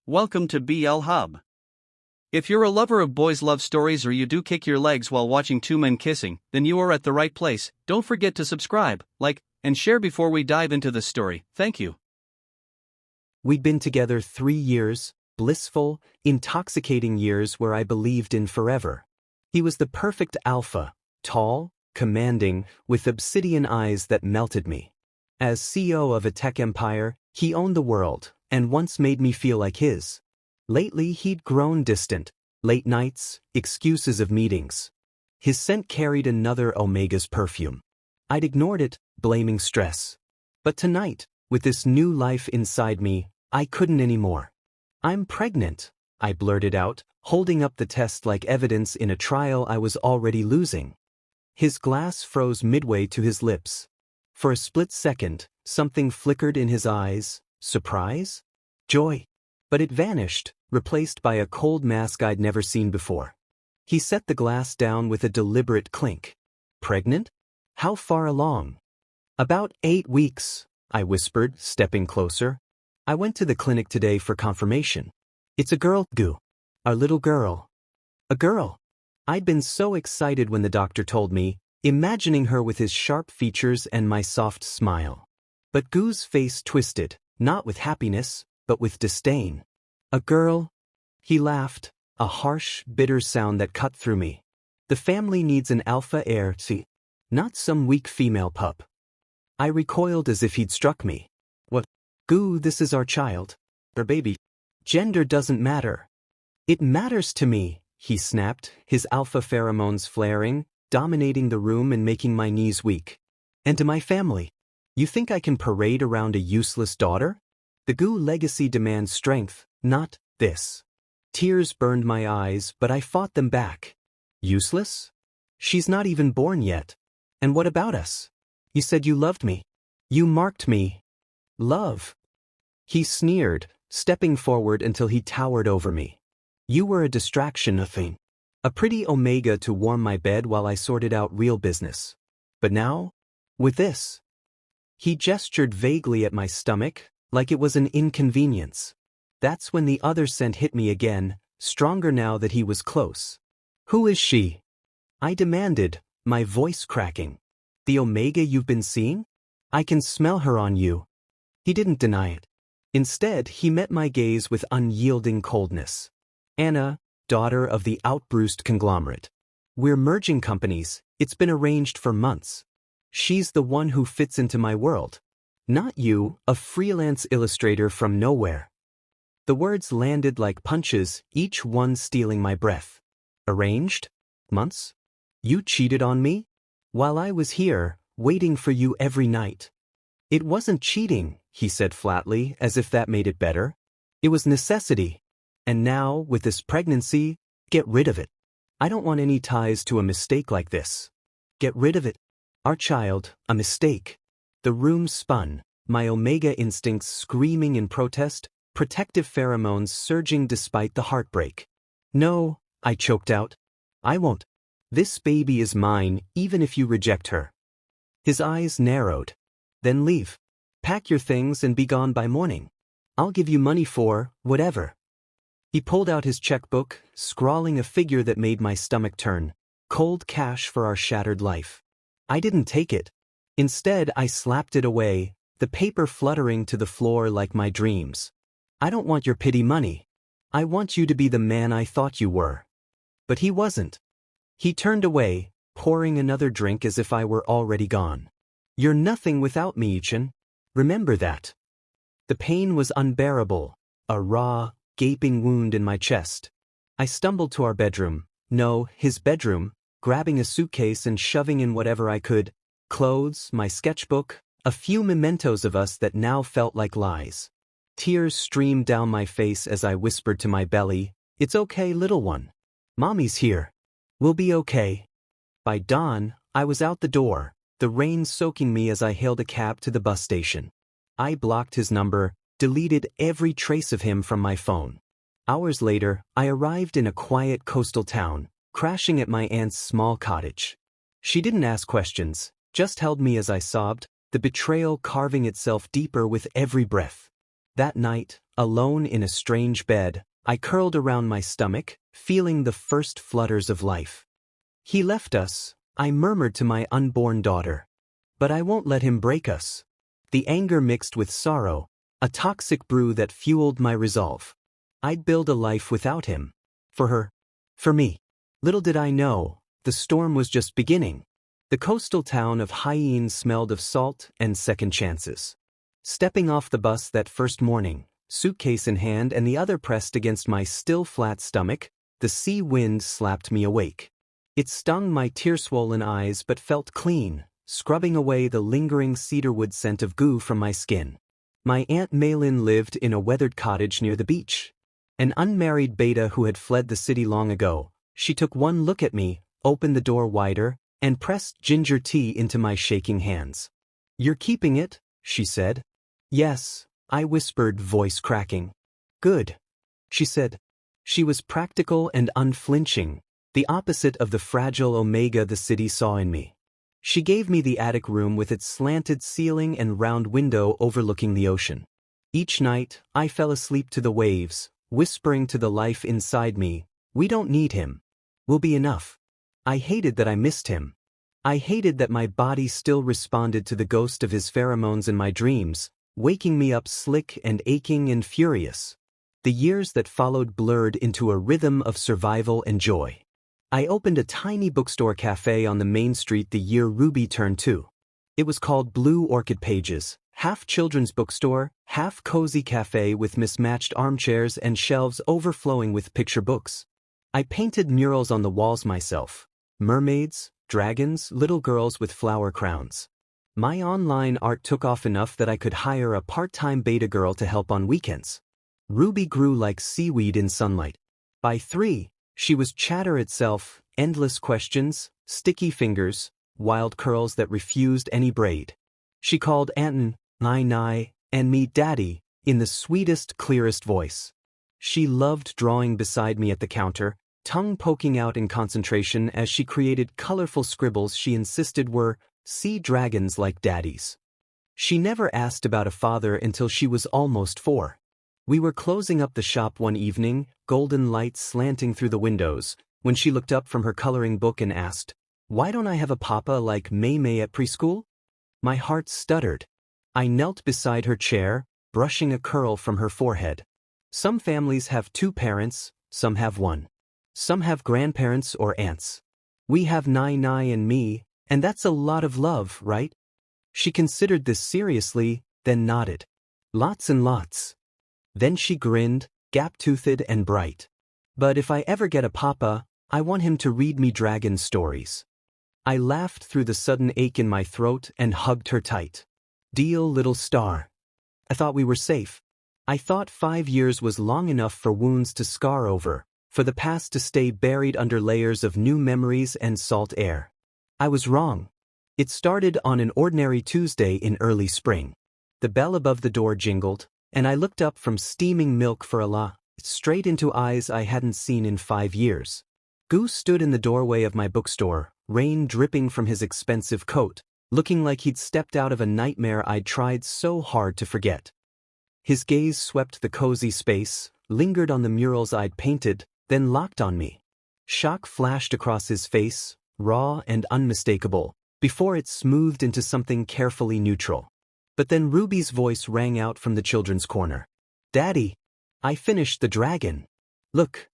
Welcome to BL Hub. If you're a lover of boys' love stories or you do kick your legs while watching two men kissing, then you are at the right place. Don't forget to subscribe, like, and share before we dive into this story. Thank you. We'd been together 3 years, blissful, intoxicating years where I believed in forever. He was the perfect alpha, tall, commanding, with obsidian eyes that melted me. As CEO of a tech empire, he owned the world, and once made me feel like his. Lately he'd grown distant, late nights, excuses of meetings. His scent carried another Omega's perfume. I'd ignored it, blaming stress. But tonight, with this new life inside me, I couldn't anymore. "I'm pregnant," I blurted out, holding up the test like evidence in a trial I was already losing. His glass froze midway to his lips. For a split second, something flickered in his eyes. Surprise? Joy? But it vanished, replaced by a cold mask I'd never seen before. He set the glass down with a deliberate clink. "Pregnant? How far along?" "About 8 weeks," I whispered, stepping closer. "I went to the clinic today for confirmation. It's a girl, Goo. Our little girl." A girl. I'd been so excited when the doctor told me, imagining her with his sharp features and my soft smile. But Goo's face twisted, not with happiness, but with disdain. "A girl?" He laughed, a harsh, bitter sound that cut through me. "The family needs an alpha heir, see? Not some weak female pup." I recoiled as if he'd struck me. "What? Goo, this is our child. Our baby. Gender doesn't matter." "It matters to me," he snapped, his alpha pheromones flaring, dominating the room and making my knees weak. "And to my family. You think I can parade around a useless daughter? The Goo legacy demands strength, not this." Tears burned my eyes, but I fought them back. "Useless? She's not even born yet. And what about us? You said you loved me. You marked me." "Love?" He sneered, stepping forward until he towered over me. "You were a distraction, a thing. A pretty Omega to warm my bed while I sorted out real business. But now? With this?" He gestured vaguely at my stomach, like it was an inconvenience. That's when the other scent hit me again, stronger now that he was close. "Who is she?" I demanded, my voice cracking. "The Omega you've been seeing? I can smell her on you." He didn't deny it. Instead, he met my gaze with unyielding coldness. "Anna, daughter of the Outbruced conglomerate. We're merging companies, it's been arranged for months. She's the one who fits into my world. Not you, a freelance illustrator from nowhere." The words landed like punches, each one stealing my breath. "Arranged? Months? You cheated on me? While I was here, waiting for you every night." "It wasn't cheating," he said flatly, as if that made it better. "It was necessity. And now, with this pregnancy, get rid of it. I don't want any ties to a mistake like this. Get rid of it. Our child, a mistake." The room spun, my Omega instincts screaming in protest, protective pheromones surging despite the heartbreak. "No," I choked out. "I won't. This baby is mine, even if you reject her." His eyes narrowed. "Then leave. Pack your things and be gone by morning. I'll give you money for whatever." He pulled out his checkbook, scrawling a figure that made my stomach turn. Cold cash for our shattered life. I didn't take it. Instead, I slapped it away, the paper fluttering to the floor like my dreams. "I don't want your pity money. I want you to be the man I thought you were." But he wasn't. He turned away, pouring another drink as if I were already gone. "You're nothing without me, Ichin. Remember that." The pain was unbearable, a raw, gaping wound in my chest. I stumbled to our bedroom, no, his bedroom, grabbing a suitcase and shoving in whatever I could. Clothes, my sketchbook, a few mementos of us that now felt like lies. Tears streamed down my face as I whispered to my belly, "It's okay, little one. Mommy's here. We'll be okay." By dawn, I was out the door, the rain soaking me as I hailed a cab to the bus station. I blocked his number, deleted every trace of him from my phone. Hours later, I arrived in a quiet coastal town, crashing at my aunt's small cottage. She didn't ask questions, just held me as I sobbed, the betrayal carving itself deeper with every breath. That night, alone in a strange bed, I curled around my stomach, feeling the first flutters of life. He left us, I murmured to my unborn daughter. But I won't let him break us. The anger mixed with sorrow, a toxic brew that fueled my resolve. I'd build a life without him. For her. For me. Little did I know, the storm was just beginning. The coastal town of Hyein smelled of salt and second chances. Stepping off the bus that first morning, suitcase in hand and the other pressed against my still flat stomach, the sea wind slapped me awake. It stung my tear-swollen eyes but felt clean, scrubbing away the lingering cedarwood scent of goo from my skin. My Aunt Malin lived in a weathered cottage near the beach. An unmarried beta who had fled the city long ago, she took one look at me, opened the door wider, and pressed ginger tea into my shaking hands. "You're keeping it?" she said. "Yes," I whispered, voice cracking. "Good," she said. She was practical and unflinching, the opposite of the fragile Omega the city saw in me. She gave me the attic room with its slanted ceiling and round window overlooking the ocean. Each night, I fell asleep to the waves, whispering to the life inside me, "We don't need him. We'll be enough." I hated that I missed him. I hated that my body still responded to the ghost of his pheromones in my dreams, waking me up slick and aching and furious. The years that followed blurred into a rhythm of survival and joy. I opened a tiny bookstore cafe on the main street the year Ruby turned 2. It was called Blue Orchid Pages, half children's bookstore, half cozy cafe with mismatched armchairs and shelves overflowing with picture books. I painted murals on the walls myself. Mermaids, dragons, little girls with flower crowns. My online art took off enough that I could hire a part-time beta girl to help on weekends. Ruby grew like seaweed in sunlight. By 3, she was chatter itself, endless questions, sticky fingers, wild curls that refused any braid. She called Anton, Nai, and me Daddy, in the sweetest, clearest voice. She loved drawing beside me at the counter, tongue poking out in concentration as she created colorful scribbles she insisted were sea dragons like Daddy's. She never asked about a father until she was almost 4. We were closing up the shop one evening, golden light slanting through the windows, when she looked up from her coloring book and asked, "Why don't I have a papa like May May at preschool?" My heart stuttered. I knelt beside her chair, brushing a curl from her forehead. Some families have 2 parents, some have 1. Some have grandparents or aunts. We have Nai and me, and that's a lot of love, right? She considered this seriously, then nodded. Lots and lots. Then she grinned, gap-toothed and bright. But if I ever get a papa, I want him to read me dragon stories. I laughed through the sudden ache in my throat and hugged her tight. Deal, little star. I thought we were safe. I thought 5 years was long enough for wounds to scar over, for the past to stay buried under layers of new memories and salt air. I was wrong. It started on an ordinary Tuesday in early spring. The bell above the door jingled, and I looked up from steaming milk for Allah, straight into eyes I hadn't seen in 5 years. Goose stood in the doorway of my bookstore, rain dripping from his expensive coat, looking like he'd stepped out of a nightmare I'd tried so hard to forget. His gaze swept the cozy space, lingered on the murals I'd painted, then locked on me. Shock flashed across his face, raw and unmistakable, before it smoothed into something carefully neutral. But then Ruby's voice rang out from the children's corner. "Daddy, I finished the dragon. Look."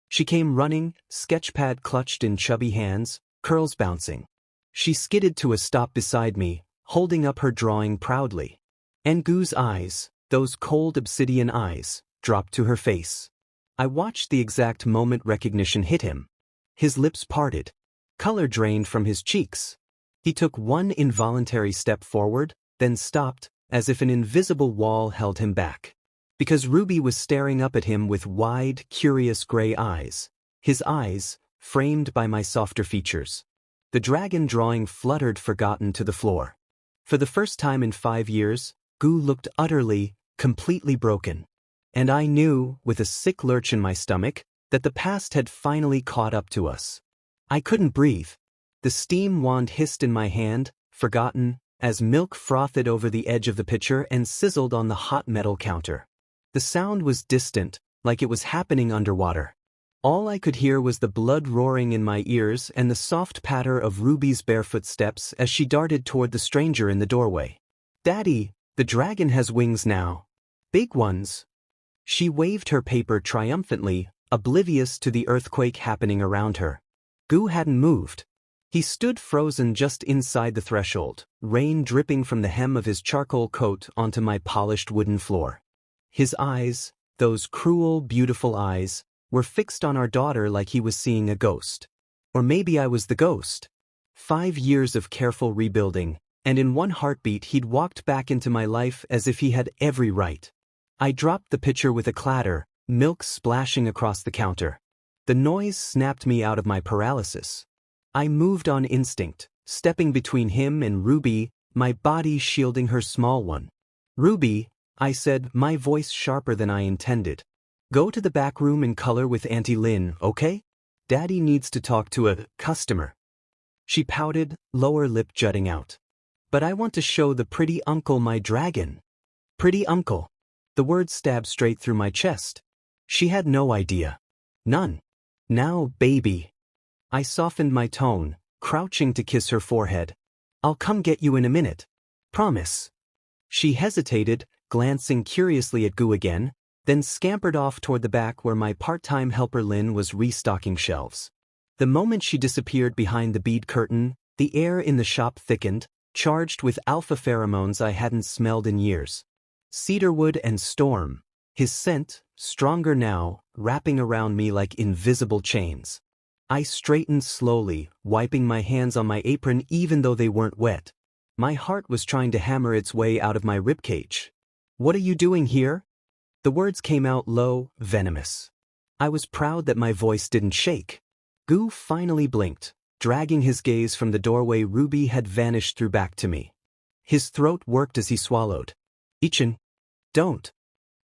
She came running, sketchpad clutched in chubby hands, curls bouncing. She skidded to a stop beside me, holding up her drawing proudly. And Goo's eyes, those cold obsidian eyes, dropped to her face. I watched the exact moment recognition hit him. His lips parted. Color drained from his cheeks. He took one involuntary step forward, then stopped, as if an invisible wall held him back. Because Ruby was staring up at him with wide, curious gray eyes. His eyes, framed by my softer features. The dragon drawing fluttered forgotten to the floor. For the first time in 5 years, Goo looked utterly, completely broken. And I knew, with a sick lurch in my stomach, that the past had finally caught up to us. I couldn't breathe. The steam wand hissed in my hand, forgotten, as milk frothed over the edge of the pitcher and sizzled on the hot metal counter. The sound was distant, like it was happening underwater. All I could hear was the blood roaring in my ears and the soft patter of Ruby's barefoot steps as she darted toward the stranger in the doorway. "Daddy, the dragon has wings now. Big ones." She waved her paper triumphantly, oblivious to the earthquake happening around her. Gu hadn't moved. He stood frozen just inside the threshold, rain dripping from the hem of his charcoal coat onto my polished wooden floor. His eyes, those cruel, beautiful eyes, were fixed on our daughter like he was seeing a ghost. Or maybe I was the ghost. 5 years of careful rebuilding, and in one heartbeat he'd walked back into my life as if he had every right. I dropped the pitcher with a clatter, milk splashing across the counter. The noise snapped me out of my paralysis. I moved on instinct, stepping between him and Ruby, my body shielding her small one. "Ruby," I said, my voice sharper than I intended. "Go to the back room and color with Auntie Lynn, okay? Daddy needs to talk to a customer." She pouted, lower lip jutting out. "But I want to show the pretty uncle my dragon." Pretty uncle. The word stabbed straight through my chest. She had no idea. None. "Now, baby." I softened my tone, crouching to kiss her forehead. "I'll come get you in a minute. Promise." She hesitated, glancing curiously at Gu again, then scampered off toward the back where my part-time helper Lynn was restocking shelves. The moment she disappeared behind the bead curtain, the air in the shop thickened, charged with alpha pheromones I hadn't smelled in years. Cedarwood and storm, his scent, stronger now, wrapping around me like invisible chains. I straightened slowly, wiping my hands on my apron even though they weren't wet. My heart was trying to hammer its way out of my ribcage. "What are you doing here?" The words came out low, venomous. I was proud that my voice didn't shake. Gu finally blinked, dragging his gaze from the doorway Ruby had vanished through back to me. His throat worked as he swallowed. "Ichin, don't."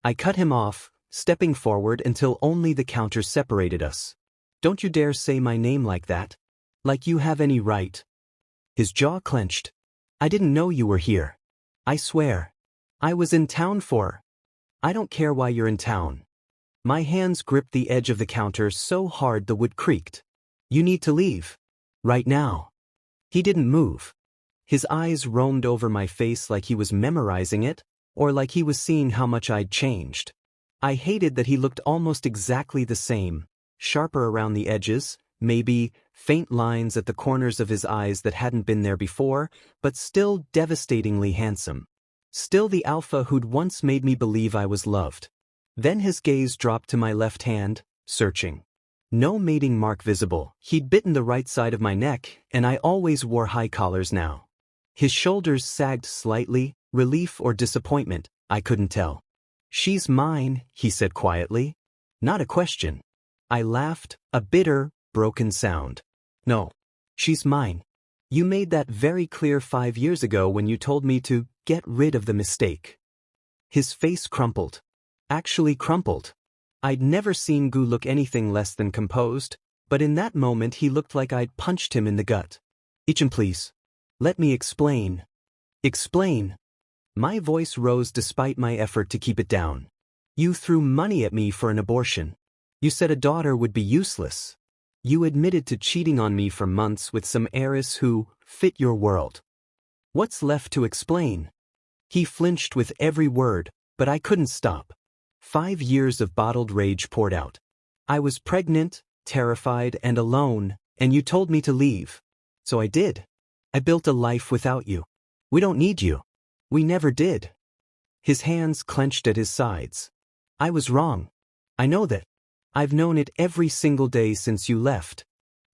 I cut him off, stepping forward until only the counter separated us. "Don't you dare say my name like that. Like you have any right." His jaw clenched. "I didn't know you were here. I swear. I was in town for—" "I don't care why you're in town." My hands gripped the edge of the counter so hard the wood creaked. "You need to leave. Right now." He didn't move. His eyes roamed over my face like he was memorizing it, or like he was seeing how much I'd changed. I hated that he looked almost exactly the same, sharper around the edges, maybe faint lines at the corners of his eyes that hadn't been there before, but still devastatingly handsome. Still the alpha who'd once made me believe I was loved. Then his gaze dropped to my left hand, searching. No mating mark visible. He'd bitten the right side of my neck, and I always wore high collars now. His shoulders sagged slightly, relief or disappointment, I couldn't tell. "She's mine," he said quietly. Not a question. I laughed, a bitter, broken sound. "No. She's mine. You made that very clear 5 years ago when you told me to get rid of the mistake." His face crumpled. Actually crumpled. I'd never seen Gu look anything less than composed, but in that moment he looked like I'd punched him in the gut. "Ichin, please. Let me explain." "Explain." My voice rose despite my effort to keep it down. "You threw money at me for an abortion. You said a daughter would be useless. You admitted to cheating on me for months with some heiress who fit your world. What's left to explain?" He flinched with every word, but I couldn't stop. 5 years of bottled rage poured out. I was pregnant, terrified, and alone, and you told me to leave. So I did. I built a life without you. We don't need you. We never did. His hands clenched at his sides. "I was wrong. I know that. I've known it every single day since you left."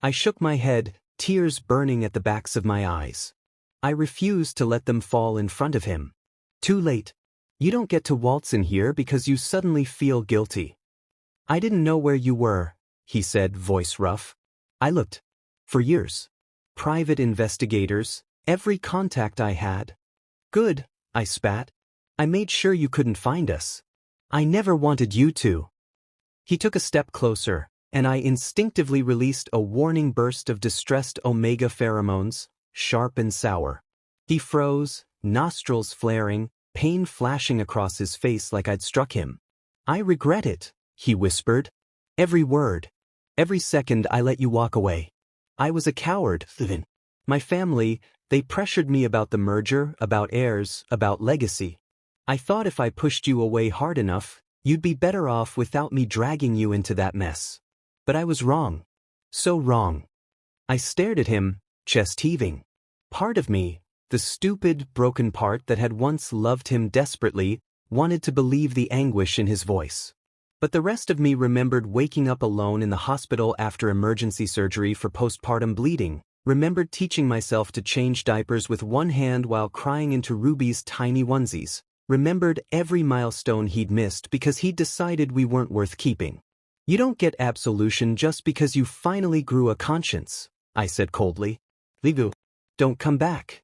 I shook my head, tears burning at the backs of my eyes. I refused to let them fall in front of him. "Too late. You don't get to waltz in here because you suddenly feel guilty." "I didn't know where you were," he said, voice rough. "I looked. For years. Private investigators, every contact I had." "Good," I spat. "I made sure you couldn't find us. I never wanted you to." He took a step closer, and I instinctively released a warning burst of distressed omega pheromones, sharp and sour. He froze, nostrils flaring, pain flashing across his face like I'd struck him. I regret it, he whispered. Every word. Every second I let you walk away. I was a coward, Vivin. My family, they pressured me about the merger, about heirs, about legacy. I thought if I pushed you away hard enough, you'd be better off without me dragging you into that mess. But I was wrong. So wrong. I stared at him, chest heaving. Part of me, the stupid, broken part that had once loved him desperately, wanted to believe the anguish in his voice. But the rest of me remembered waking up alone in the hospital after emergency surgery for postpartum bleeding, remembered teaching myself to change diapers with one hand while crying into Ruby's tiny onesies, remembered every milestone he'd missed because he'd decided we weren't worth keeping. You don't get absolution just because you finally grew a conscience, I said coldly. Ligu, don't come back.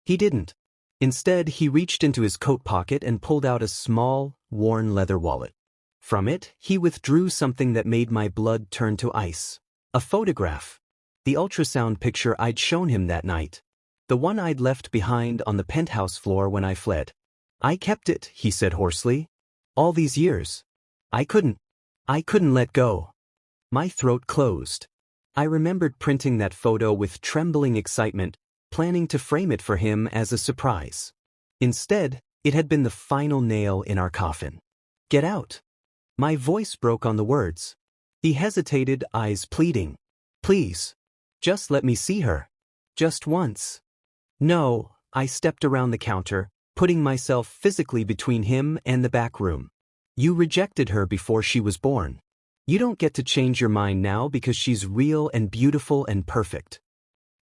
He didn't. Instead, he reached into his coat pocket and pulled out a small, worn leather wallet. From it, he withdrew something that made my blood turn to ice. A photograph. The ultrasound picture I'd shown him that night. The one I'd left behind on the penthouse floor when I fled. I kept it, he said hoarsely. All these years. I couldn't let go. My throat closed. I remembered printing that photo with trembling excitement, planning to frame it for him as a surprise. Instead, it had been the final nail in our coffin. Get out. My voice broke on the words. He hesitated, eyes pleading. Please. Just let me see her. Just once. No, I stepped around the counter, putting myself physically between him and the back room. You rejected her before she was born. You don't get to change your mind now because she's real and beautiful and perfect.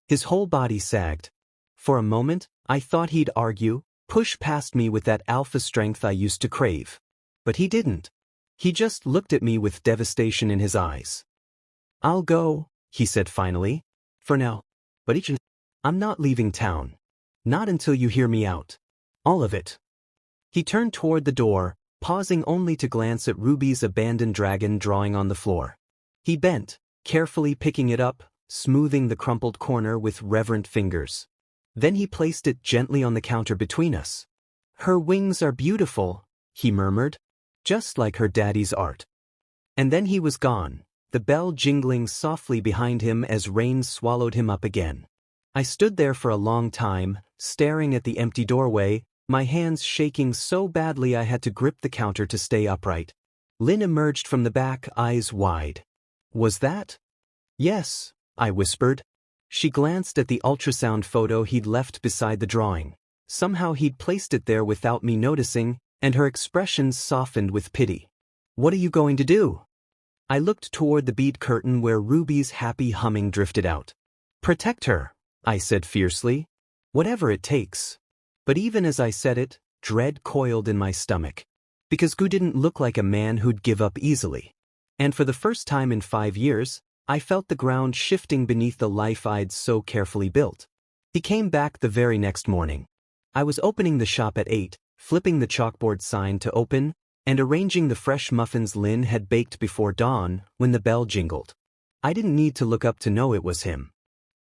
His whole body sagged. For a moment, I thought he'd argue, push past me with that alpha strength I used to crave. But he didn't. He just looked at me with devastation in his eyes. I'll go, he said finally. For now. But I'm not leaving town. Not until you hear me out. All of it. He turned toward the door, pausing only to glance at Ruby's abandoned dragon drawing on the floor. He bent, carefully picking it up, smoothing the crumpled corner with reverent fingers. Then he placed it gently on the counter between us. Her wings are beautiful, he murmured. Just like her daddy's art. And then he was gone, the bell jingling softly behind him as rain swallowed him up again. I stood there for a long time, staring at the empty doorway, my hands shaking so badly I had to grip the counter to stay upright. Lynn emerged from the back, eyes wide. Was that? Yes, I whispered. She glanced at the ultrasound photo he'd left beside the drawing. Somehow he'd placed it there without me noticing, and her expressions softened with pity. What are you going to do? I looked toward the bead curtain where Ruby's happy humming drifted out. Protect her, I said fiercely. Whatever it takes. But even as I said it, dread coiled in my stomach. Because Gu didn't look like a man who'd give up easily. And for the first time in 5 years, I felt the ground shifting beneath the life I'd so carefully built. He came back the very next morning. I was opening the shop at 8, flipping the chalkboard sign to open, and arranging the fresh muffins Lynn had baked before dawn when the bell jingled. I didn't need to look up to know it was him.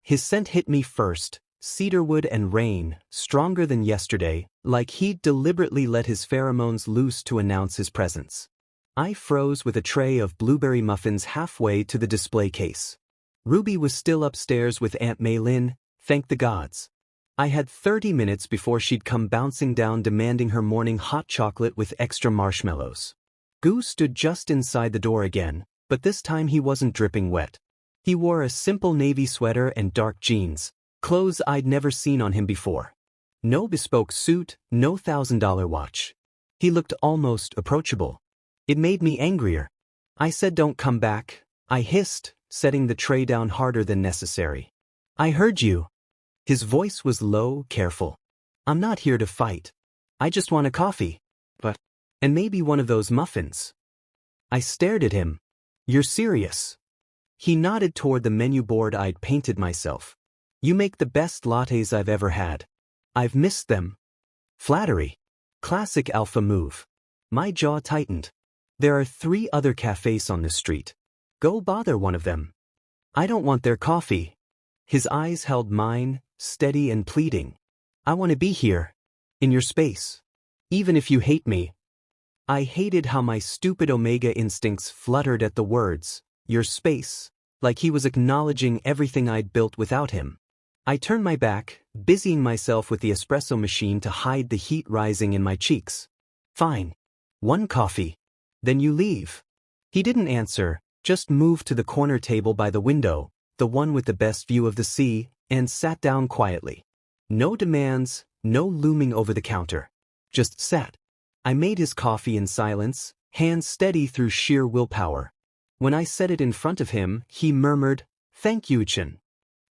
His scent hit me first, cedarwood and rain, stronger than yesterday, like he'd deliberately let his pheromones loose to announce his presence. I froze with a tray of blueberry muffins halfway to the display case. Ruby was still upstairs with Aunt Maylin, thank the gods. I had 30 minutes before she'd come bouncing down demanding her morning hot chocolate with extra marshmallows. Gu stood just inside the door again, but this time he wasn't dripping wet. He wore a simple navy sweater and dark jeans, clothes I'd never seen on him before. No bespoke suit, no $1,000 watch. He looked almost approachable. It made me angrier. I said don't come back, I hissed, setting the tray down harder than necessary. I heard you. His voice was low, careful. I'm not here to fight. I just want a coffee. And maybe one of those muffins. I stared at him. You're serious? He nodded toward the menu board I'd painted myself. You make the best lattes I've ever had. I've missed them. Flattery. Classic alpha move. My jaw tightened. There are 3 other cafes on this street. Go bother one of them. I don't want their coffee. His eyes held mine, steady and pleading. I want to be here. In your space. Even if you hate me. I hated how my stupid Omega instincts fluttered at the words, "your space," like he was acknowledging everything I'd built without him. I turned my back, busying myself with the espresso machine to hide the heat rising in my cheeks. "Fine. One coffee. Then you leave." He didn't answer, just moved to the corner table by the window, the one with the best view of the sea, and sat down quietly. No demands, no looming over the counter. Just sat. I made his coffee in silence, hands steady through sheer willpower. When I set it in front of him, he murmured, "Thank you, Chin."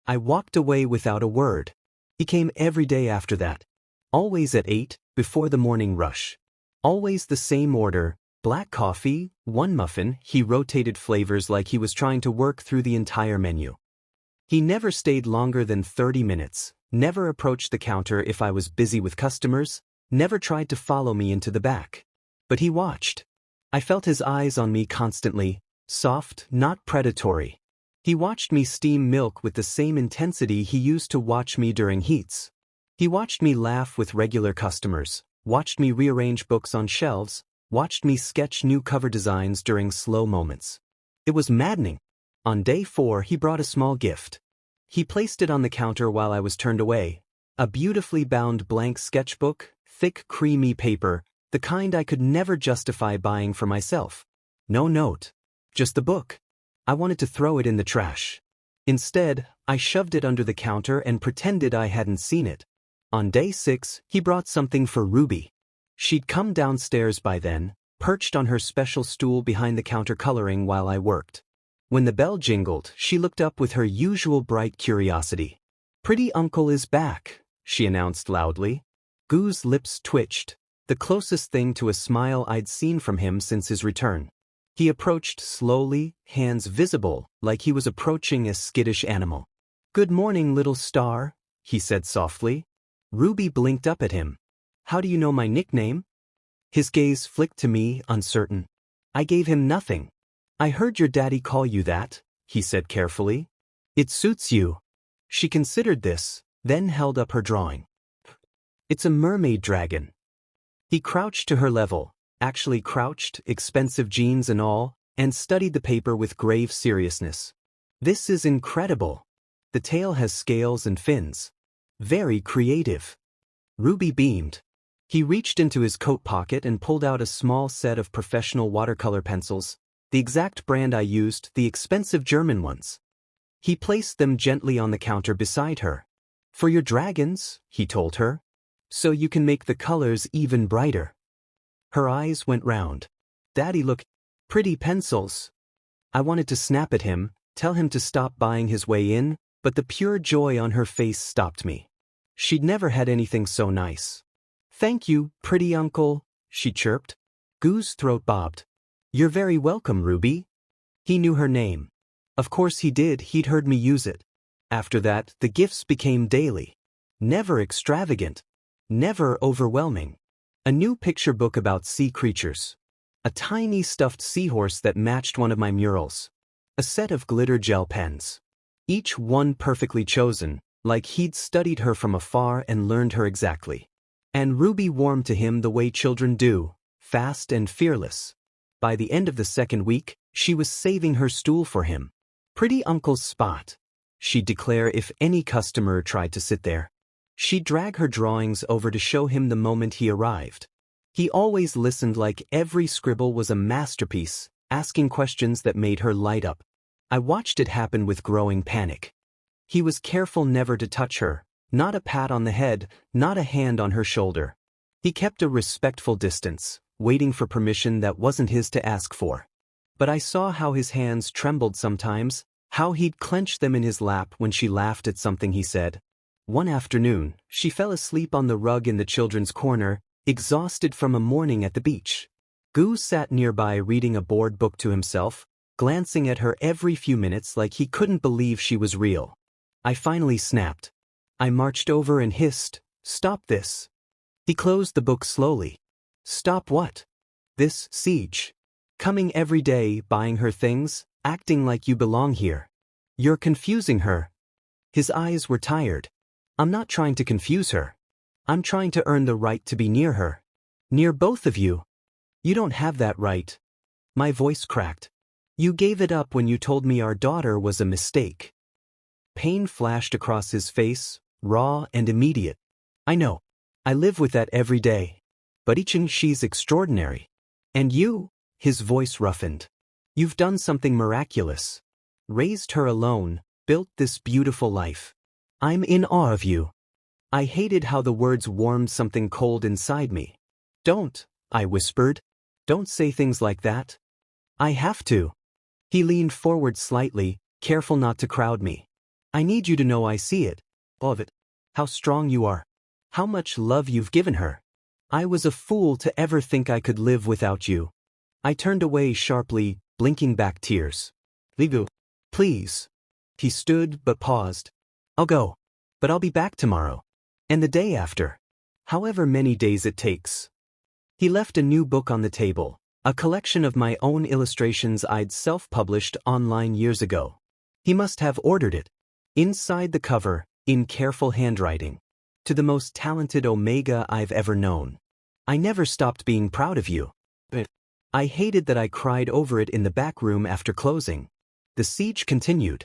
I walked away without a word. He came every day after that. Always at 8, before the morning rush. Always the same order, black coffee, one muffin. He rotated flavors like he was trying to work through the entire menu. He never stayed longer than 30 minutes, never approached the counter if I was busy with customers, never tried to follow me into the back. But he watched. I felt his eyes on me constantly, soft, not predatory. He watched me steam milk with the same intensity he used to watch me during heats. He watched me laugh with regular customers, watched me rearrange books on shelves, watched me sketch new cover designs during slow moments. It was maddening. On day 4, he brought a small gift. He placed it on the counter while I was turned away. A beautifully bound blank sketchbook, thick creamy paper, the kind I could never justify buying for myself. No note. Just the book. I wanted to throw it in the trash. Instead, I shoved it under the counter and pretended I hadn't seen it. On day 6, he brought something for Ruby. She'd come downstairs by then, perched on her special stool behind the counter coloring while I worked. When the bell jingled, she looked up with her usual bright curiosity. "Pretty uncle is back," she announced loudly. Goo's lips twitched, the closest thing to a smile I'd seen from him since his return. He approached slowly, hands visible, like he was approaching a skittish animal. "Good morning, little star," he said softly. Ruby blinked up at him. "How do you know my nickname?" His gaze flicked to me, uncertain. "I gave him nothing." "I heard your daddy call you that," he said carefully. "It suits you." She considered this, then held up her drawing. "It's a mermaid dragon." He crouched to her level, actually crouched, expensive jeans and all, and studied the paper with grave seriousness. "This is incredible. The tail has scales and fins. Very creative." Ruby beamed. He reached into his coat pocket and pulled out a small set of professional watercolor pencils, the exact brand I used, the expensive German ones. He placed them gently on the counter beside her. "For your dragons," he told her. "So you can make the colors even brighter." Her eyes went round. "Daddy, look. Pretty pencils." I wanted to snap at him, tell him to stop buying his way in, but the pure joy on her face stopped me. She'd never had anything so nice. "Thank you, pretty uncle," she chirped. Goo's throat bobbed. "You're very welcome, Ruby." He knew her name. Of course he did, he'd heard me use it. After that, the gifts became daily. Never extravagant. Never overwhelming. A new picture book about sea creatures. A tiny stuffed seahorse that matched one of my murals. A set of glitter gel pens. Each one perfectly chosen, like he'd studied her from afar and learned her exactly. And Ruby warmed to him the way children do, fast and fearless. By the end of the second week, she was saving her stool for him. "Pretty uncle's spot," she'd declare if any customer tried to sit there. She'd drag her drawings over to show him the moment he arrived. He always listened like every scribble was a masterpiece, asking questions that made her light up. I watched it happen with growing panic. He was careful never to touch her, not a pat on the head, not a hand on her shoulder. He kept a respectful distance, waiting for permission that wasn't his to ask for. But I saw how his hands trembled sometimes, how he'd clench them in his lap when she laughed at something he said. One afternoon, she fell asleep on the rug in the children's corner, exhausted from a morning at the beach. Goo sat nearby reading a bored book to himself, glancing at her every few minutes like he couldn't believe she was real. I finally snapped. I marched over and hissed, "Stop this." He closed the book slowly. "Stop what?" "This siege. Coming every day, buying her things, acting like you belong here. You're confusing her." His eyes were tired. "I'm not trying to confuse her. I'm trying to earn the right to be near her. Near both of you." You don't have that right. My voice cracked. You gave it up when you told me our daughter was a mistake. Pain flashed across his face, raw and immediate. I know. I live with that every day. But she's extraordinary. And you, his voice roughened. You've done something miraculous. Raised her alone, built this beautiful life. I'm in awe of you. I hated how the words warmed something cold inside me. Don't, I whispered. Don't say things like that. I have to. He leaned forward slightly, careful not to crowd me. I need you to know I see it. All of it. How strong you are. How much love you've given her. I was a fool to ever think I could live without you. I turned away sharply, blinking back tears. Ligu. Please. He stood but paused. I'll go. But I'll be back tomorrow. And the day after. However many days it takes. He left a new book on the table, a collection of my own illustrations I'd self-published online years ago. He must have ordered it. Inside the cover, in careful handwriting. To the most talented Omega I've ever known. I never stopped being proud of you. But I hated that I cried over it in the back room after closing. The siege continued.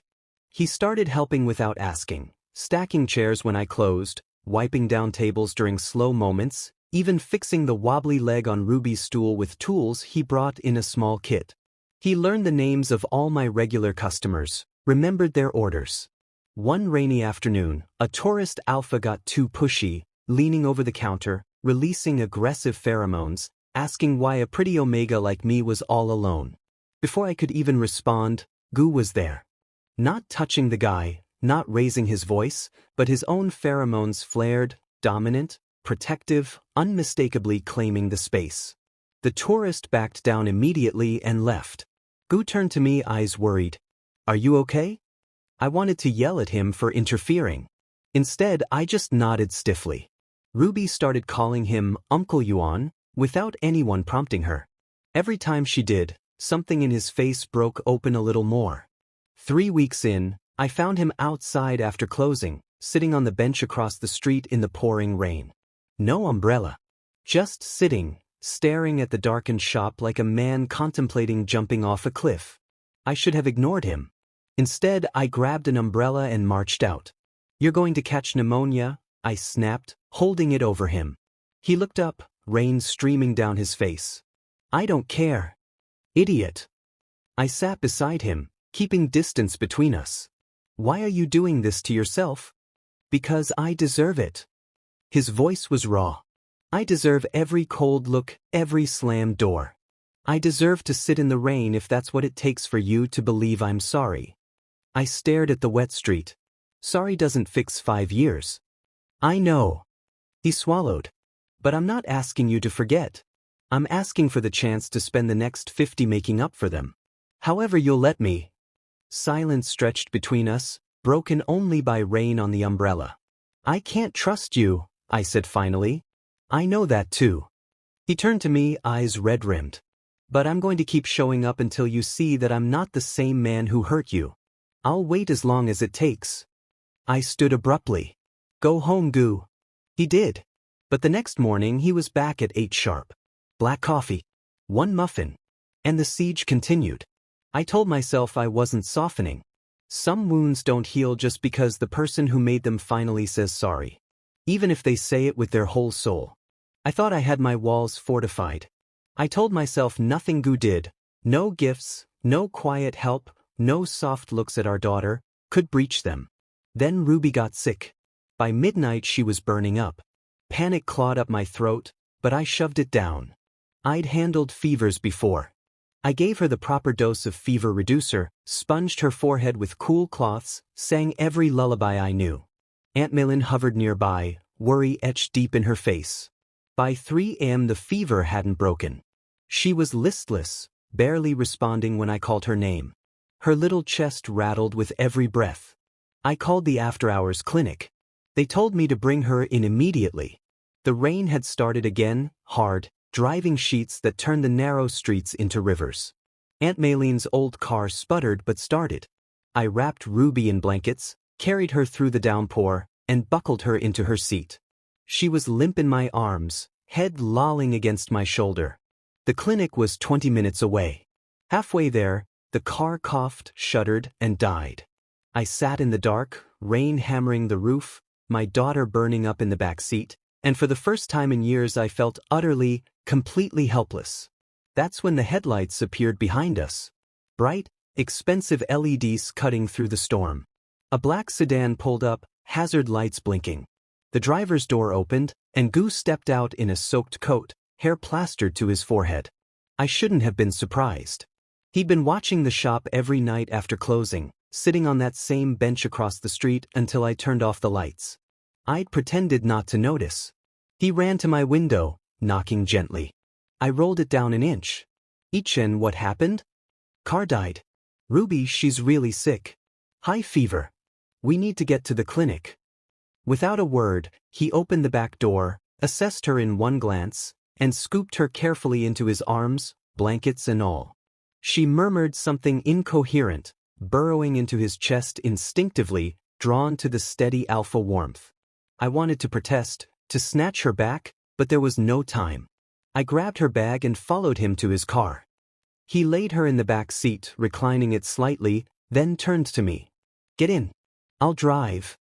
He started helping without asking, stacking chairs when I closed, wiping down tables during slow moments, even fixing the wobbly leg on Ruby's stool with tools he brought in a small kit. He learned the names of all my regular customers, remembered their orders. One rainy afternoon, a tourist alpha got too pushy, leaning over the counter, releasing aggressive pheromones, asking why a pretty Omega like me was all alone. Before I could even respond, Gu was there. Not touching the guy, not raising his voice, but his own pheromones flared, dominant, protective, unmistakably claiming the space. The tourist backed down immediately and left. Gu turned to me, eyes worried. Are you okay? I wanted to yell at him for interfering. Instead, I just nodded stiffly. Ruby started calling him Uncle Yuan, without anyone prompting her. Every time she did, something in his face broke open a little more. 3 weeks in, I found him outside after closing, sitting on the bench across the street in the pouring rain. No umbrella. Just sitting, staring at the darkened shop like a man contemplating jumping off a cliff. I should have ignored him. Instead, I grabbed an umbrella and marched out. You're going to catch pneumonia, I snapped, holding it over him. He looked up, rain streaming down his face. I don't care. Idiot. I sat beside him, keeping distance between us. Why are you doing this to yourself? Because I deserve it. His voice was raw. I deserve every cold look, every slammed door. I deserve to sit in the rain if that's what it takes for you to believe I'm sorry. I stared at the wet street. Sorry doesn't fix 5 years. I know. He swallowed. But I'm not asking you to forget. I'm asking for the chance to spend the next 50 making up for them. However you'll let me. Silence stretched between us, broken only by rain on the umbrella. I can't trust you, I said finally. I know that too. He turned to me, eyes red-rimmed. But I'm going to keep showing up until you see that I'm not the same man who hurt you. I'll wait as long as it takes. I stood abruptly. Go home, Gu. He did. But the next morning he was back at 8 sharp. Black coffee. 1 muffin. And the siege continued. I told myself I wasn't softening. Some wounds don't heal just because the person who made them finally says sorry. Even if they say it with their whole soul. I thought I had my walls fortified. I told myself nothing Gu did, no gifts, no quiet help, no soft looks at our daughter, could breach them. Then Ruby got sick. By midnight she was burning up. Panic clawed up my throat, but I shoved it down. I'd handled fevers before. I gave her the proper dose of fever reducer, sponged her forehead with cool cloths, sang every lullaby I knew. Aunt Malin hovered nearby, worry etched deep in her face. By 3 a.m. the fever hadn't broken. She was listless, barely responding when I called her name. Her little chest rattled with every breath. I called the after-hours clinic. They told me to bring her in immediately. The rain had started again, hard, driving sheets that turned the narrow streets into rivers. Aunt Mayleen's old car sputtered but started. I wrapped Ruby in blankets, carried her through the downpour, and buckled her into her seat. She was limp in my arms, head lolling against my shoulder. The clinic was 20 minutes away. Halfway there, the car coughed, shuddered, and died. I sat in the dark, rain hammering the roof, my daughter burning up in the back seat, and for the first time in years I felt utterly, completely helpless. That's when the headlights appeared behind us. Bright, expensive LEDs cutting through the storm. A black sedan pulled up, hazard lights blinking. The driver's door opened, and Gu stepped out in a soaked coat, hair plastered to his forehead. I shouldn't have been surprised. He'd been watching the shop every night after closing, sitting on that same bench across the street until I turned off the lights. I'd pretended not to notice. He ran to my window, knocking gently. I rolled it down an inch. Ichen, what happened? Car died. Ruby, she's really sick. High fever. We need to get to the clinic. Without a word, he opened the back door, assessed her in one glance, and scooped her carefully into his arms, blankets and all. She murmured something incoherent, burrowing into his chest instinctively, drawn to the steady alpha warmth. I wanted to protest, to snatch her back, but there was no time. I grabbed her bag and followed him to his car. He laid her in the back seat, reclining it slightly, then turned to me. Get in. I'll drive.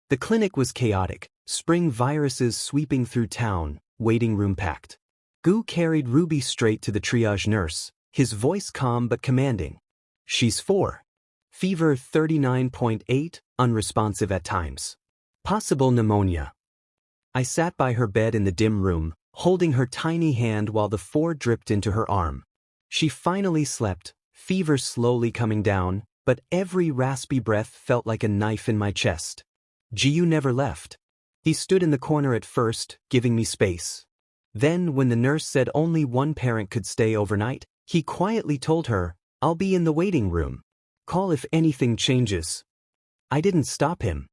The clinic was chaotic, spring viruses sweeping through town, waiting room packed. Gu carried Ruby straight to the triage nurse, his voice calm but commanding. She's 4. Fever 39.8, unresponsive at times. Possible pneumonia. I sat by her bed in the dim room, holding her tiny hand while the 4 dripped into her arm. She finally slept, fever slowly coming down, but every raspy breath felt like a knife in my chest. Jiu never left. He stood in the corner at first, giving me space. Then, when the nurse said only one parent could stay overnight, he quietly told her, I'll be in the waiting room. Call if anything changes. I didn't stop him.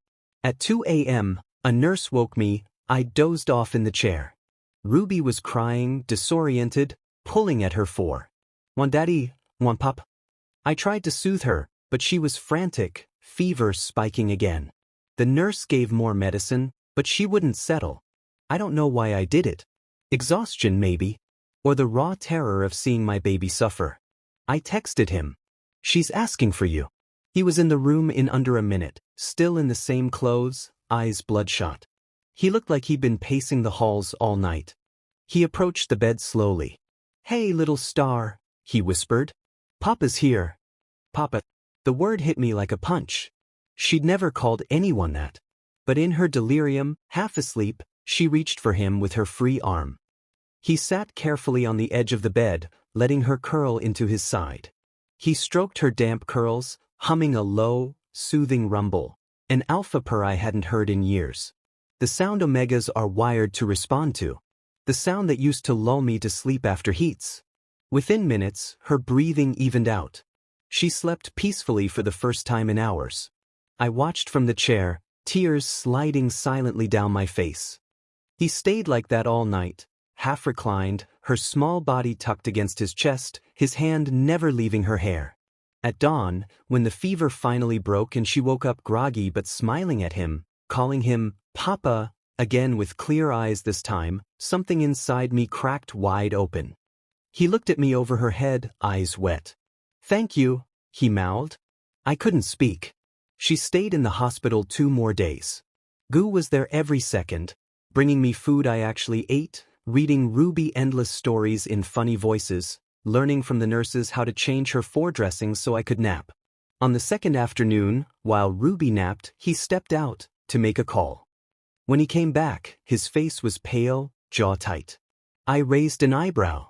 At 2 a.m., a nurse woke me. I dozed off in the chair. Ruby was crying, disoriented, pulling at her 4. Want daddy, want pop? I tried to soothe her, but she was frantic, fever spiking again. The nurse gave more medicine, but she wouldn't settle. I don't know why I did it. Exhaustion maybe. Or the raw terror of seeing my baby suffer. I texted him. She's asking for you. He was in the room in under a minute, still in the same clothes, eyes bloodshot. He looked like he'd been pacing the halls all night. He approached the bed slowly. Hey, little star, he whispered. Papa's here. Papa. The word hit me like a punch. She'd never called anyone that. But in her delirium, half asleep, she reached for him with her free arm. He sat carefully on the edge of the bed, letting her curl into his side. He stroked her damp curls, humming a low, soothing rumble, an alpha purr I hadn't heard in years. The sound omegas are wired to respond to. The sound that used to lull me to sleep after heats. Within minutes, her breathing evened out. She slept peacefully for the first time in hours. I watched from the chair, tears sliding silently down my face. He stayed like that all night, half reclined, her small body tucked against his chest, his hand never leaving her hair. At dawn, when the fever finally broke and she woke up groggy but smiling at him, calling him Papa, again with clear eyes this time, something inside me cracked wide open. He looked at me over her head, eyes wet. Thank you, he mouthed. I couldn't speak. She stayed in the hospital 2 more days. Gu was there every second, bringing me food I actually ate, reading Ruby endless stories in funny voices, learning from the nurses how to change her 4 dressings so I could nap. On the second afternoon, while Ruby napped, he stepped out to make a call. When he came back, his face was pale, jaw tight. I raised an eyebrow.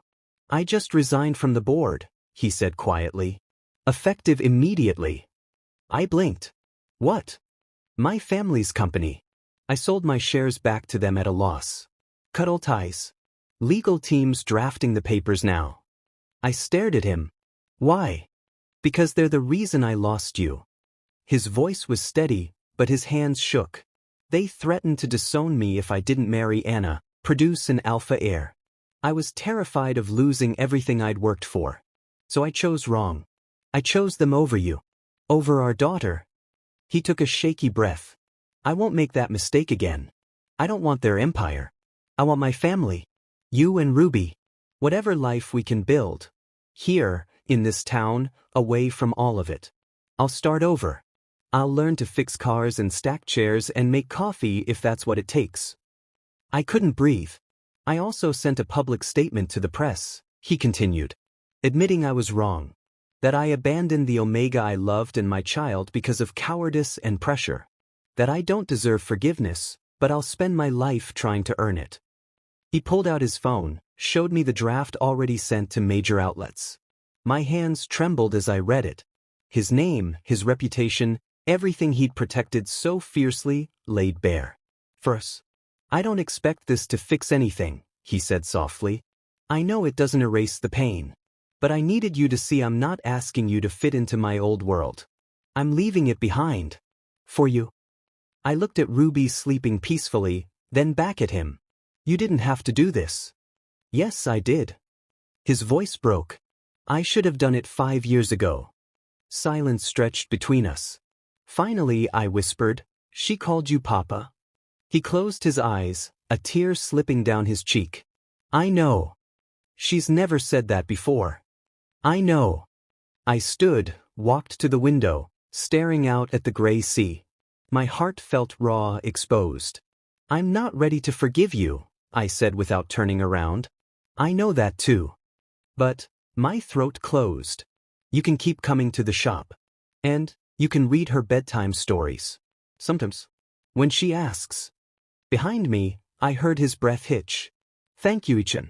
I just resigned from the board, he said quietly. Effective immediately. I blinked. What? My family's company. I sold my shares back to them at a loss. Cut all ties. Legal teams drafting the papers now. I stared at him. Why? Because they're the reason I lost you. His voice was steady, but his hands shook. They threatened to disown me if I didn't marry Anna, produce an alpha heir. I was terrified of losing everything I'd worked for. So I chose wrong. I chose them over you. Over our daughter. He took a shaky breath. I won't make that mistake again. I don't want their empire. I want my family. You and Ruby. Whatever life we can build. Here, in this town, away from all of it. I'll start over. I'll learn to fix cars and stack chairs and make coffee if that's what it takes. I couldn't breathe. I also sent a public statement to the press, he continued, admitting I was wrong. That I abandoned the Omega I loved and my child because of cowardice and pressure. That I don't deserve forgiveness, but I'll spend my life trying to earn it. He pulled out his phone, showed me the draft already sent to major outlets. My hands trembled as I read it. His name, his reputation, everything he'd protected so fiercely, laid bare. First, I don't expect this to fix anything, he said softly. I know it doesn't erase the pain. But I needed you to see I'm not asking you to fit into my old world. I'm leaving it behind. For you. I looked at Ruby sleeping peacefully, then back at him. You didn't have to do this. Yes, I did. His voice broke. I should have done it 5 years ago. Silence stretched between us. Finally, I whispered, she called you Papa? He closed his eyes, a tear slipping down his cheek. I know. She's never said that before. I know. I stood, walked to the window, staring out at the gray sea. My heart felt raw, exposed. I'm not ready to forgive you, I said without turning around. I know that too. But, my throat closed. You can keep coming to the shop. And, you can read her bedtime stories. Sometimes. When she asks. Behind me, I heard his breath hitch. Thank you, Ichan.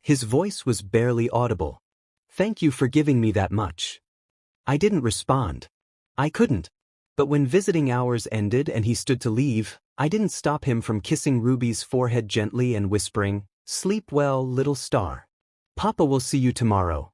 His voice was barely audible. Thank you for giving me that much. I didn't respond. I couldn't. But when visiting hours ended and he stood to leave, I didn't stop him from kissing Ruby's forehead gently and whispering, sleep well, little star. Papa will see you tomorrow.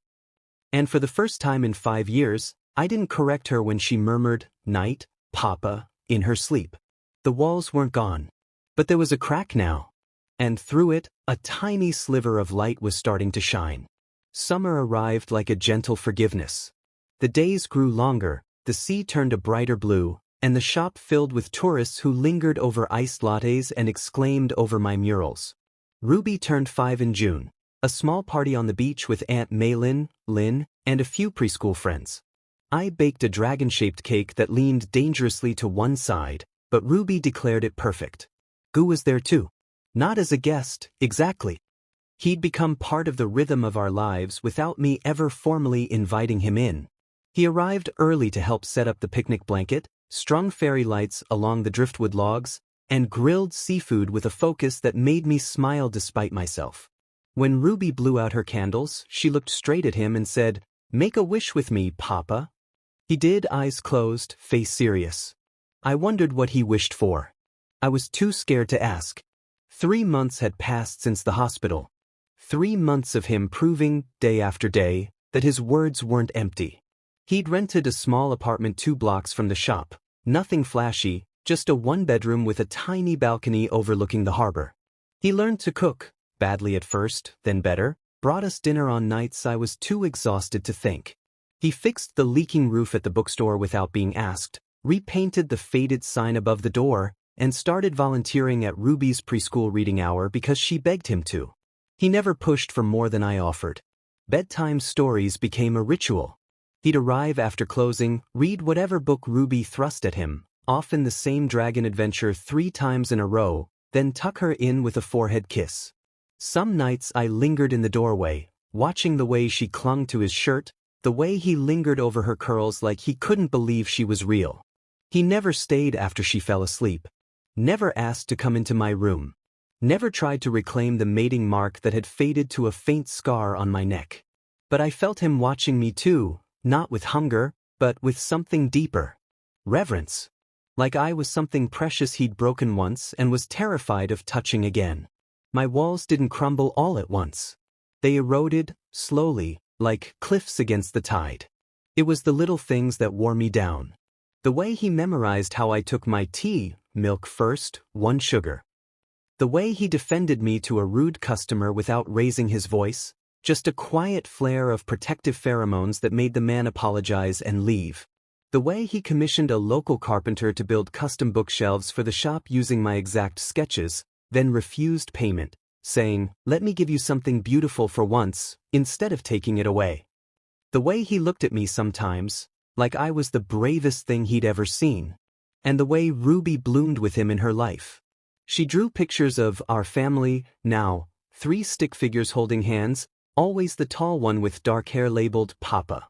And for the first time in 5 years, I didn't correct her when she murmured, night, Papa, in her sleep. The walls weren't gone. But there was a crack now. And through it, a tiny sliver of light was starting to shine. Summer arrived like a gentle forgiveness. The days grew longer, the sea turned a brighter blue, and the shop filled with tourists who lingered over iced lattes and exclaimed over my murals. Ruby turned 5 in June, a small party on the beach with Aunt Maylin, Lynn, and a few preschool friends. I baked a dragon-shaped cake that leaned dangerously to one side, but Ruby declared it perfect. Gu was there too. Not as a guest, exactly. He'd become part of the rhythm of our lives without me ever formally inviting him in. He arrived early to help set up the picnic blanket, strung fairy lights along the driftwood logs, and grilled seafood with a focus that made me smile despite myself. When Ruby blew out her candles, she looked straight at him and said, "Make a wish with me, Papa." He did, eyes closed, face serious. I wondered what he wished for. I was too scared to ask. 3 months had passed since the hospital. 3 months of him proving, day after day, that his words weren't empty. He'd rented a small apartment 2 blocks from the shop. Nothing flashy, just a 1-bedroom with a tiny balcony overlooking the harbor. He learned to cook, badly at first, then better, brought us dinner on nights I was too exhausted to think. He fixed the leaking roof at the bookstore without being asked, repainted the faded sign above the door, and started volunteering at Ruby's preschool reading hour because she begged him to. He never pushed for more than I offered. Bedtime stories became a ritual. He'd arrive after closing, read whatever book Ruby thrust at him, often the same dragon adventure 3 times in a row, then tuck her in with a forehead kiss. Some nights I lingered in the doorway, watching the way she clung to his shirt, the way he lingered over her curls like he couldn't believe she was real. He never stayed after she fell asleep. Never asked to come into my room. Never tried to reclaim the mating mark that had faded to a faint scar on my neck. But I felt him watching me too, not with hunger, but with something deeper. Reverence. Like I was something precious he'd broken once and was terrified of touching again. My walls didn't crumble all at once. They eroded, slowly, like cliffs against the tide. It was the little things that wore me down. The way he memorized how I took my tea, milk first, 1 sugar. The way he defended me to a rude customer without raising his voice, just a quiet flare of protective pheromones that made the man apologize and leave. The way he commissioned a local carpenter to build custom bookshelves for the shop using my exact sketches, then refused payment, saying, "Let me give you something beautiful for once, instead of taking it away." The way he looked at me sometimes, like I was the bravest thing he'd ever seen. And the way Ruby bloomed with him in her life. She drew pictures of our family, now, 3 stick figures holding hands, always the tall one with dark hair labeled Papa.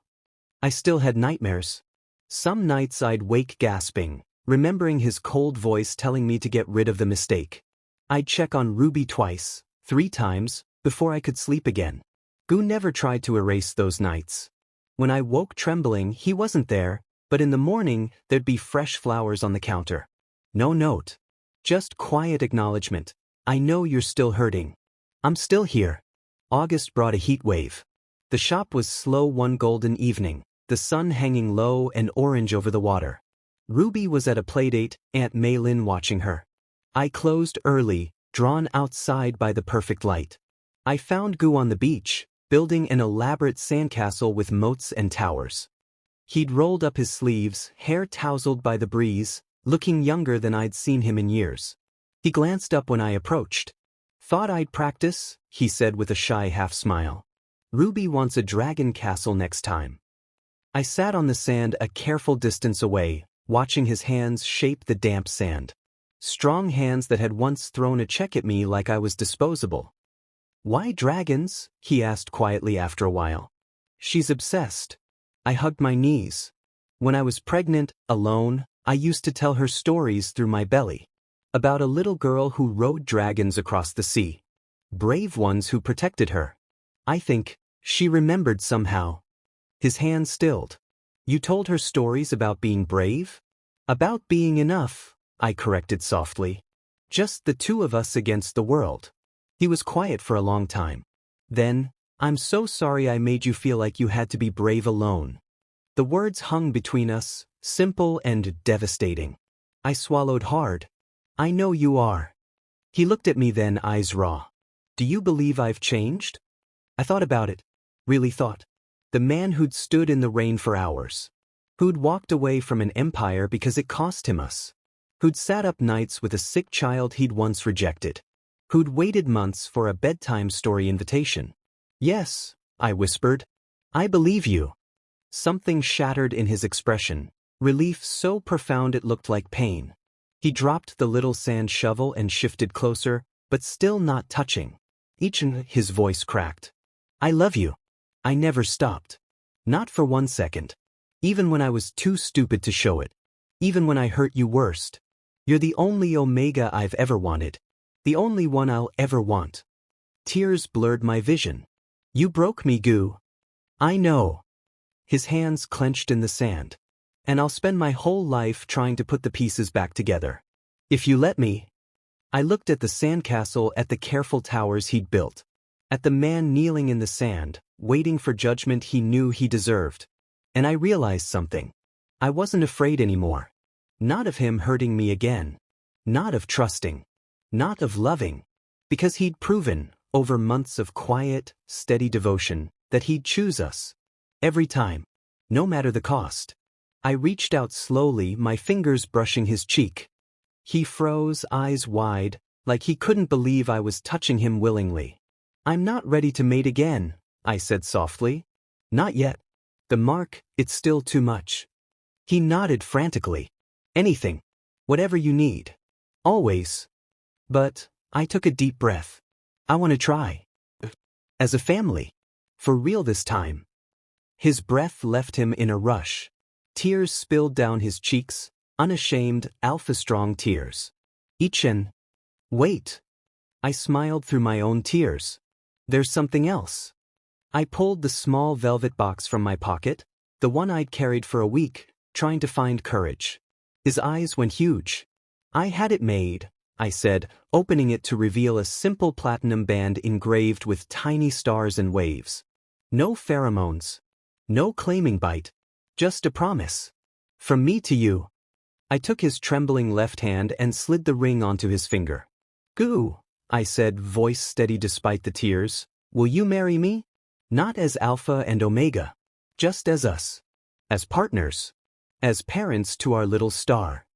I still had nightmares. Some nights I'd wake gasping, remembering his cold voice telling me to get rid of the mistake. I'd check on Ruby twice, 3 times, before I could sleep again. Gu never tried to erase those nights. When I woke trembling, he wasn't there, but in the morning, there'd be fresh flowers on the counter. No note. Just quiet acknowledgement. "I know you're still hurting. I'm still here." August brought a heat wave. The shop was slow one golden evening, the sun hanging low and orange over the water. Ruby was at a playdate, Aunt Maylin watching her. I closed early, drawn outside by the perfect light. I found Gu on the beach, building an elaborate sandcastle with moats and towers. He'd rolled up his sleeves, hair tousled by the breeze, looking younger than I'd seen him in years. He glanced up when I approached. "Thought I'd practice," he said with a shy half-smile. "Ruby wants a dragon castle next time." I sat on the sand a careful distance away, watching his hands shape the damp sand. Strong hands that had once thrown a check at me like I was disposable. "Why dragons?" he asked quietly after a while. "She's obsessed." I hugged my knees. When I was pregnant, alone, I used to tell her stories through my belly. About a little girl who rode dragons across the sea. Brave ones who protected her. I think she remembered somehow. His hand stilled. "You told her stories about being brave?" "About being enough," I corrected softly. "Just the 2 of us against the world." He was quiet for a long time. Then, "I'm so sorry I made you feel like you had to be brave alone." The words hung between us, simple and devastating. I swallowed hard. "I know you are." He looked at me then, eyes raw. "Do you believe I've changed?" I thought about it. Really thought. The man who'd stood in the rain for hours. Who'd walked away from an empire because it cost him us. Who'd sat up nights with a sick child he'd once rejected. Who'd waited months for a bedtime story invitation. "Yes," I whispered. "I believe you." Something shattered in his expression, relief so profound it looked like pain. He dropped the little sand shovel and shifted closer, but still not touching. His voice cracked. "I love you." I never stopped. Not for 1 second. Even when I was too stupid to show it. Even when I hurt you worst. "You're the only Omega I've ever wanted. The only one I'll ever want." Tears blurred my vision. "You broke me, Gu." "I know." His hands clenched in the sand. "And I'll spend my whole life trying to put the pieces back together. If you let me." I looked at the sandcastle, at the careful towers he'd built. At the man kneeling in the sand, waiting for judgment he knew he deserved. And I realized something. I wasn't afraid anymore. Not of him hurting me again. Not of trusting. Not of loving. Because he'd proven, over months of quiet, steady devotion, that he'd choose us. Every time. No matter the cost. I reached out slowly, my fingers brushing his cheek. He froze, eyes wide, like he couldn't believe I was touching him willingly. "I'm not ready to mate again," I said softly. "Not yet. The mark, it's still too much." He nodded frantically. "Anything. Whatever you need. Always." But I took a deep breath. "I want to try. As a family. For real this time." His breath left him in a rush. Tears spilled down his cheeks, unashamed, alpha-strong tears. Wait." I smiled through my own tears. "There's something else." I pulled the small velvet box from my pocket, the one I'd carried for a week, trying to find courage. His eyes went huge. "I had it made," I said, opening it to reveal a simple platinum band engraved with tiny stars and waves. No pheromones. No claiming bite. Just a promise. From me to you. I took his trembling left hand and slid the ring onto his finger. "Gu," I said, voice steady despite the tears, "will you marry me? Not as Alpha and Omega. Just as us. As partners. As parents to our little star."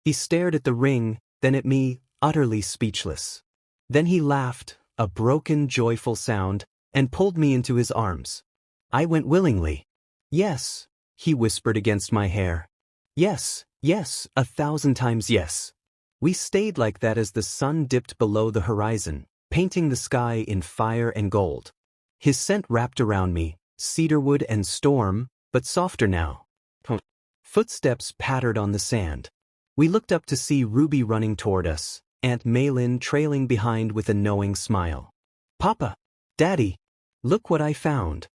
He stared at the ring, then at me, utterly speechless. Then he laughed, a broken, joyful sound, and pulled me into his arms. I went willingly. Yes, he whispered against my hair. Yes, yes, 1,000 times yes. We stayed like that as the sun dipped below the horizon, painting the sky in fire and gold. His scent wrapped around me, cedarwood and storm, but softer now. Footsteps pattered on the sand. We looked up to see Ruby running toward us, Aunt Maylin trailing behind with a knowing smile. Papa, Daddy, look what I found.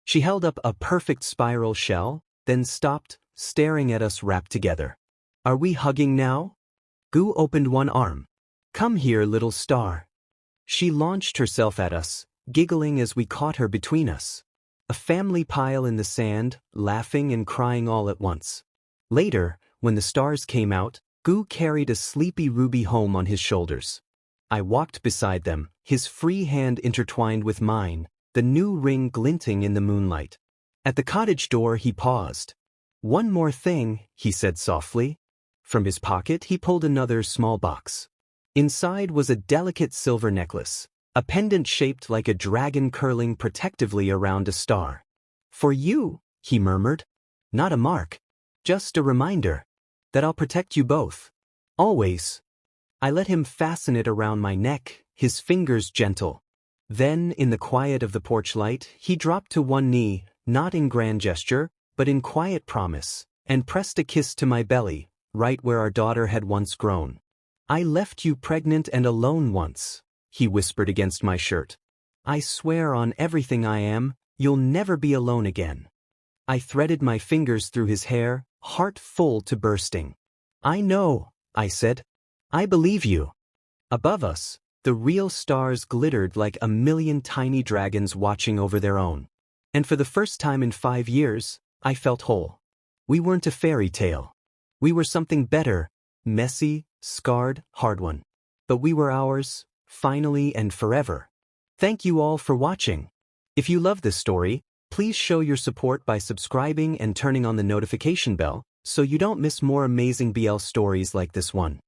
She held up a perfect spiral shell, then stopped, staring at us wrapped together. Are we hugging now? Gu opened one arm. Come here, little star. She launched herself at us, giggling as we caught her between us. A family pile in the sand, laughing and crying all at once. Later, when the stars came out, Gu carried a sleepy Ruby home on his shoulders. I walked beside them, his free hand intertwined with mine, the new ring glinting in the moonlight. At the cottage door he paused. One more thing, he said softly. From his pocket he pulled another small box. Inside was a delicate silver necklace, a pendant shaped like a dragon curling protectively around a star. For you, he murmured. Not a mark. Just a reminder that I'll protect you both. Always. I let him fasten it around my neck, his fingers gentle. Then, in the quiet of the porch light, he dropped to one knee, not in grand gesture, but in quiet promise, and pressed a kiss to my belly, right where our daughter had once grown. I left you pregnant and alone once, he whispered against my shirt. I swear on everything I am, you'll never be alone again. I threaded my fingers through his hair, heart full to bursting. I know, I said. I believe you. Above us, the real stars glittered like a million tiny dragons watching over their own. And for the first time in 5 years, I felt whole. We weren't a fairy tale. We were something better, messy, scarred, hard one. But we were ours, finally and forever. Thank you all for watching. If you love this story, please show your support by subscribing and turning on the notification bell so you don't miss more amazing BL stories like this one.